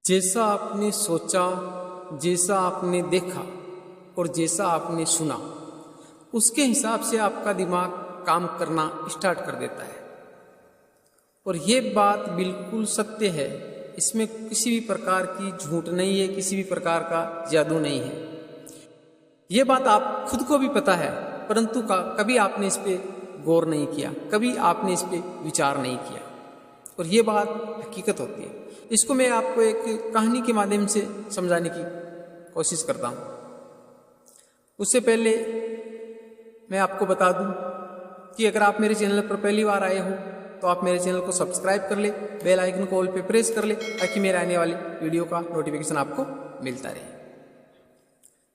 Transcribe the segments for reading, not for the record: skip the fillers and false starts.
जैसा आपने सोचा, जैसा आपने देखा और जैसा आपने सुना, उसके हिसाब से आपका दिमाग काम करना स्टार्ट कर देता है। और ये बात बिल्कुल सत्य है, इसमें किसी भी प्रकार की झूठ नहीं है, किसी भी प्रकार का जादू नहीं है। ये बात आप खुद को भी पता है, परंतु कभी आपने इस पे गौर नहीं किया, कभी आपने इस पे विचार नहीं किया, और ये बात हकीकत होती है। इसको मैं आपको एक कहानी के माध्यम से समझाने की कोशिश करता हूँ। उससे पहले मैं आपको बता दूं कि अगर आप मेरे चैनल पर पहली बार आए हो तो आप मेरे चैनल को सब्सक्राइब कर ले, बेल आइकन को ऑल पे प्रेस कर ले, ताकि मेरे आने वाली वीडियो का नोटिफिकेशन आपको मिलता रहे।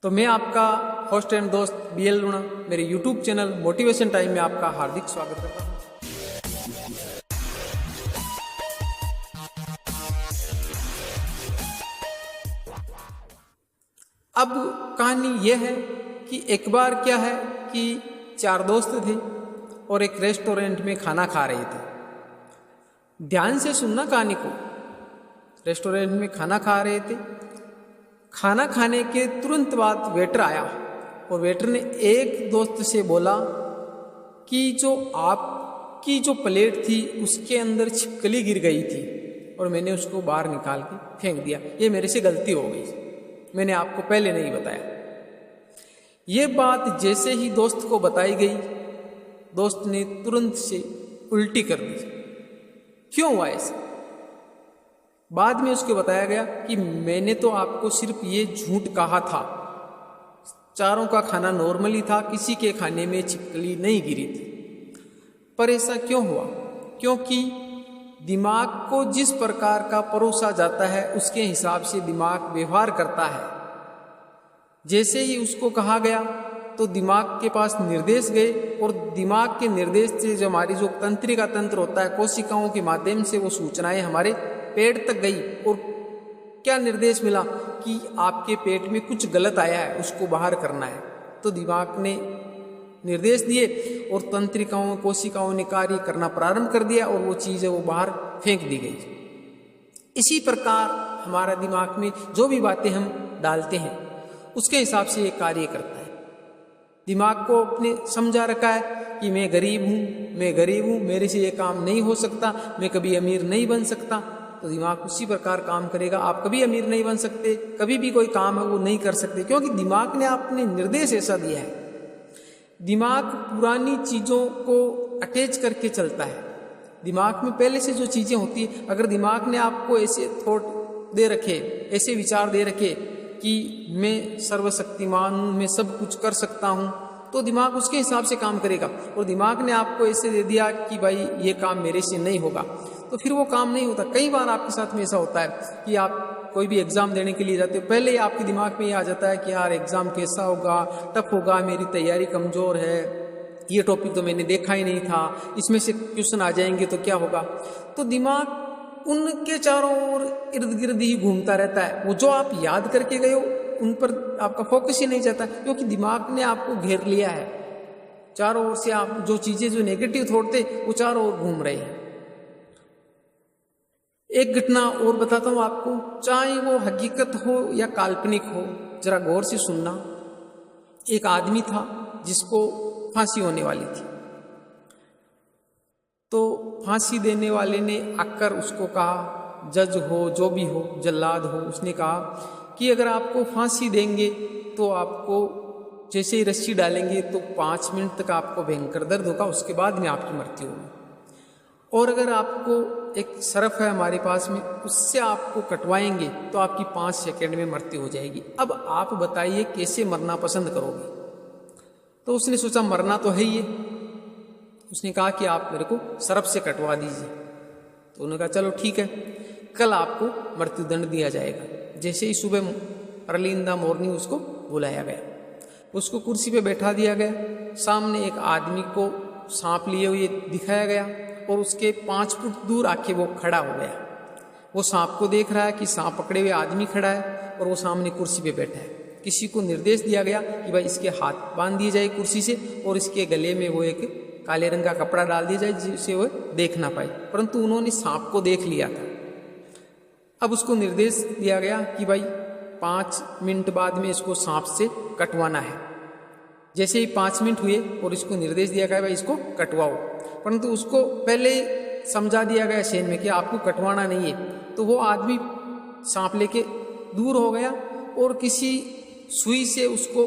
तो मैं आपका होस्ट एंड दोस्त BL लूणा मेरे यूट्यूब चैनल मोटिवेशन टाइम में आपका हार्दिक स्वागत करता हूँ। अब कहानी यह है कि एक बार क्या है कि 4 दोस्त थे और एक रेस्टोरेंट में खाना खा रहे थे। ध्यान से सुनना कहानी को। रेस्टोरेंट में खाना खा रहे थे। खाना खाने के तुरंत बाद वेटर आया और वेटर ने एक दोस्त से बोला कि जो आपकी जो प्लेट थी उसके अंदर छिपकली गिर गई थी और मैंने उसको बाहर निकाल के फेंक दिया। ये मेरे से गलती हो गई, मैंने आपको पहले नहीं बताया। ये बात जैसे ही दोस्त को बताई गई, दोस्त ने तुरंत से उल्टी कर दी। क्यों हुआ ऐसा? बाद में उसको बताया गया कि मैंने तो आपको सिर्फ ये झूठ कहा था, चारों का खाना नॉर्मली था, किसी के खाने में छिपकली नहीं गिरी थी। पर ऐसा क्यों हुआ? क्योंकि दिमाग को जिस प्रकार का परोसा जाता है उसके हिसाब से दिमाग व्यवहार करता है। जैसे ही उसको कहा गया तो दिमाग के पास निर्देश गए और दिमाग के निर्देश से जो हमारी जो तंत्रिका तंत्र होता है, कोशिकाओं के माध्यम से वो सूचनाएं हमारे पेट तक गई और क्या निर्देश मिला कि आपके पेट में कुछ गलत आया है, उसको बाहर करना है। तो दिमाग ने निर्देश दिए और तंत्रिकाओं कोशिकाओं ने कार्य करना प्रारंभ कर दिया और वो चीज़ है वो बाहर फेंक दी गई। इसी प्रकार हमारा दिमाग में जो भी बातें हम डालते हैं उसके हिसाब से ये कार्य करता है। दिमाग को अपने समझा रखा है कि मैं गरीब हूँ, मेरे से ये काम नहीं हो सकता, मैं कभी अमीर नहीं बन सकता, तो दिमाग उसी प्रकार काम करेगा। आप कभी अमीर नहीं बन सकते, कभी भी कोई काम है वो नहीं कर सकते, क्योंकि दिमाग ने आपने निर्देश ऐसा दिया है। दिमाग पुरानी चीज़ों को अटैच करके चलता है। दिमाग में पहले से जो चीज़ें होती है, अगर दिमाग ने आपको ऐसे थॉट दे रखे, ऐसे विचार दे रखे कि मैं सर्वशक्तिमान हूँ, मैं सब कुछ कर सकता हूँ, तो दिमाग उसके हिसाब से काम करेगा। और दिमाग ने आपको ऐसे दे दिया कि भाई ये काम मेरे से नहीं होगा, तो फिर वो काम नहीं होता। कई बार आपके साथ में ऐसा होता है कि आप कोई भी एग्ज़ाम देने के लिए जाते हो, पहले ही आपके दिमाग में ये आ जाता है कि यार एग्ज़ाम कैसा होगा, टफ होगा, मेरी तैयारी कमज़ोर है, ये टॉपिक तो मैंने देखा ही नहीं था, इसमें से क्वेश्चन आ जाएंगे तो क्या होगा। तो दिमाग उनके चारों ओर इर्द गिर्द ही घूमता रहता है। वो जो आप याद करके गए हो उन पर आपका फोकस ही नहीं जाता, क्योंकि दिमाग ने आपको घेर लिया है। चारों ओर से आप जो चीज़ें जो नेगेटिव थॉट थे वो चारों ओर घूम रहे हैं। एक घटना और बताता हूँ आपको, चाहे वो हकीकत हो या काल्पनिक हो, जरा गौर से सुनना। एक आदमी था जिसको फांसी होने वाली थी, तो फांसी देने वाले ने आकर उसको कहा, जज हो जो भी हो, जल्लाद हो, उसने कहा कि अगर आपको फांसी देंगे तो आपको जैसे ही रस्सी डालेंगे तो 5 मिनट तक आपको भयंकर दर्द होगा, उसके बाद में आपकी मृत्यु होगी। और अगर आपको एक सरफ है हमारे पास में, उससे आपको कटवाएंगे तो आपकी 5 सेकंड में मृत्यु हो जाएगी। अब आप बताइए कैसे मरना पसंद करोगे? तो उसने सोचा मरना तो है ही है। उसने कहा कि आप मेरे को सरफ से कटवा दीजिए। तो उन्होंने कहा चलो ठीक है, कल आपको मृत्युदंड दिया जाएगा। जैसे ही सुबह अर्ली इन द मॉर्निंग उसको बुलाया गया, उसको कुर्सी पे बैठा दिया गया। सामने एक आदमी को सांप लिए हुए दिखाया गया और उसके 5 फुट दूर आके वो खड़ा हो गया। वो सांप को देख रहा है कि सांप पकड़े हुए आदमी खड़ा है और वो सामने कुर्सी पे बैठा है। किसी को निर्देश दिया गया कि भाई इसके हाथ बांध दिए जाए कुर्सी से और इसके गले में वो एक काले रंग का कपड़ा डाल दिया जाए जिससे वो देख ना पाए, परंतु उन्होंने सांप को देख लिया था। अब उसको निर्देश दिया गया कि भाई 5 मिनट बाद में इसको सांप से कटवाना है। जैसे ही 5 मिनट हुए और इसको निर्देश दिया गया भाई इसको कटवाओ, परंतु उसको पहले समझा दिया गया शेन में कि आपको कटवाना नहीं है, तो वो आदमी सांप लेके दूर हो गया और किसी सुई से उसको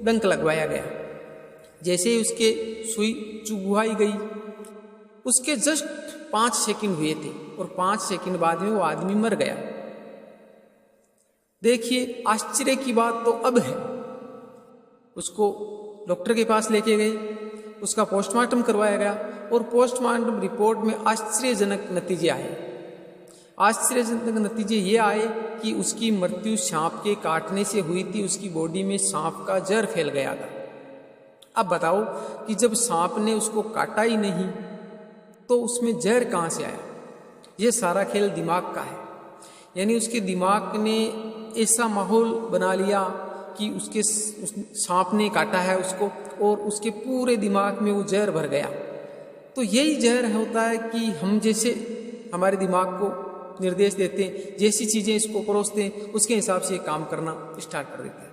डंक लगवाया गया। जैसे ही उसके सुई चुभवाई गई, उसके जस्ट 5 सेकंड हुए थे और 5 सेकंड बाद में वो आदमी मर गया। देखिए आश्चर्य की बात तो अब है, उसको डॉक्टर के पास लेके गए, उसका पोस्टमार्टम करवाया गया और पोस्टमार्टम रिपोर्ट में आश्चर्यजनक नतीजे आए। आश्चर्यजनक नतीजे ये आए कि उसकी मृत्यु सांप के काटने से हुई थी, उसकी बॉडी में सांप का जहर फैल गया था। अब बताओ कि जब सांप ने उसको काटा ही नहीं तो उसमें जहर कहाँ से आया? ये सारा खेल दिमाग का है। यानी उसके दिमाग ने ऐसा माहौल बना लिया कि उसके सांप ने काटा है उसको और उसके पूरे दिमाग में वो जहर भर गया। तो यही जहर होता है कि हम जैसे हमारे दिमाग को निर्देश देते हैं, जैसी चीज़ें इसको परोसते हैं उसके हिसाब से काम करना स्टार्ट कर देता है।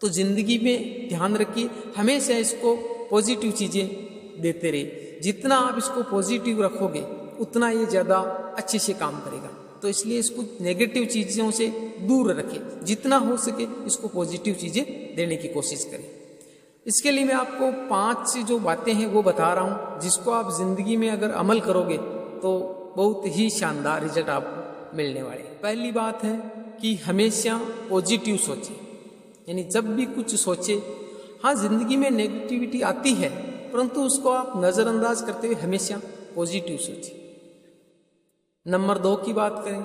तो ज़िंदगी में ध्यान रखिए, हमेशा इसको पॉजिटिव चीज़ें देते रहिए। जितना आप इसको पॉजिटिव रखोगे उतना ये ज़्यादा अच्छे से काम करेगा। तो इसलिए इसको नेगेटिव चीज़ों से दूर रखें, जितना हो सके इसको पॉजिटिव चीज़ें देने की कोशिश करें। इसके लिए मैं आपको 5 जो बातें हैं वो बता रहा हूँ, जिसको आप ज़िंदगी में अगर अमल करोगे तो बहुत ही शानदार रिजल्ट आपको मिलने वाले। पहली बात है कि हमेशा पॉजिटिव सोचें, यानी जब भी कुछ सोचे, हाँ ज़िंदगी में नेगेटिविटी आती है परंतु उसको आप नज़रअंदाज करते हुए हमेशा पॉजिटिव सोचें। नंबर 2 की बात करें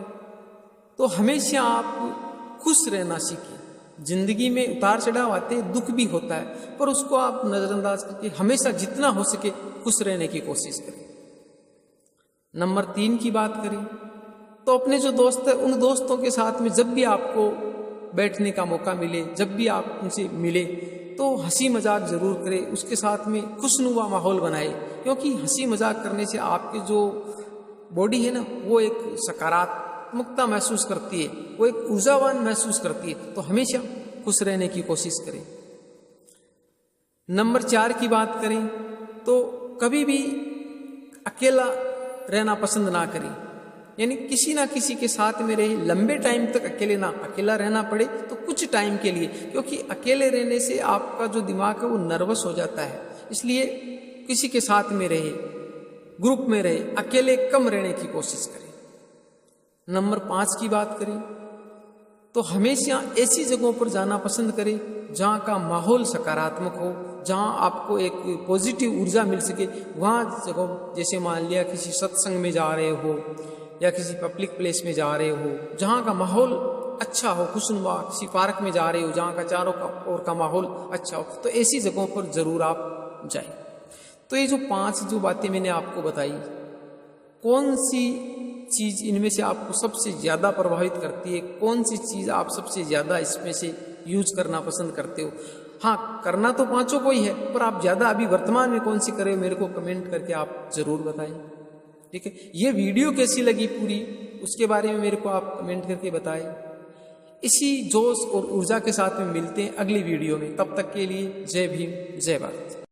तो हमेशा आप खुश रहना सीखें। जिंदगी में उतार चढ़ाव आते, दुख भी होता है, पर उसको आप नज़रअंदाज करके हमेशा जितना हो सके खुश रहने की कोशिश करें। नंबर 3 की बात करें तो अपने जो दोस्त है उन दोस्तों के साथ में जब भी आपको बैठने का मौका मिले, जब भी आप उनसे मिले तो हंसी मजाक ज़रूर करें, उसके साथ में खुशनुमा माहौल बनाए, क्योंकि हंसी मजाक करने से आपके जो बॉडी है ना वो एक सकारात्मकता महसूस करती है, वो एक ऊर्जावान महसूस करती है। तो हमेशा खुश रहने की कोशिश करें। नंबर 4 की बात करें तो कभी भी अकेला रहना पसंद ना करें, यानी किसी ना किसी के साथ में रहे। लंबे टाइम तक अकेला रहना पड़े तो कुछ टाइम के लिए, क्योंकि अकेले रहने से आपका जो दिमाग है वो नर्वस हो जाता है। इसलिए किसी के साथ में रहे, ग्रुप में रहे, अकेले कम रहने की कोशिश करें। नंबर 5 की बात करें तो हमेशा ऐसी जगहों पर जाना पसंद करें जहाँ का माहौल सकारात्मक हो, जहाँ आपको एक पॉजिटिव ऊर्जा मिल सके। वहाँ जगह जैसे मान लिया किसी सत्संग में जा रहे हो या किसी पब्लिक प्लेस में जा रहे हो जहाँ का माहौल अच्छा हो, खुशनुमा, किसी पार्क में जा रहे हो जहाँ का चारों ओर का माहौल अच्छा हो, तो ऐसी जगहों पर ज़रूर आप जाएं। तो ये जो 5 जो बातें मैंने आपको बताई, कौन सी चीज़ इनमें से आपको सबसे ज़्यादा प्रभावित करती है, कौन सी चीज़ आप सबसे ज़्यादा इसमें से यूज करना पसंद करते हो? हाँ, करना तो 5 को ही है, पर आप ज़्यादा अभी वर्तमान में कौन सी करें मेरे को कमेंट करके आप ज़रूर बताएं। ठीक है, ये वीडियो कैसी लगी पूरी उसके बारे में मेरे को आप कमेंट करके बताएं। इसी जोश और ऊर्जा के साथ में मिलते हैं अगली वीडियो में। तब तक के लिए जय भीम, जय भारत।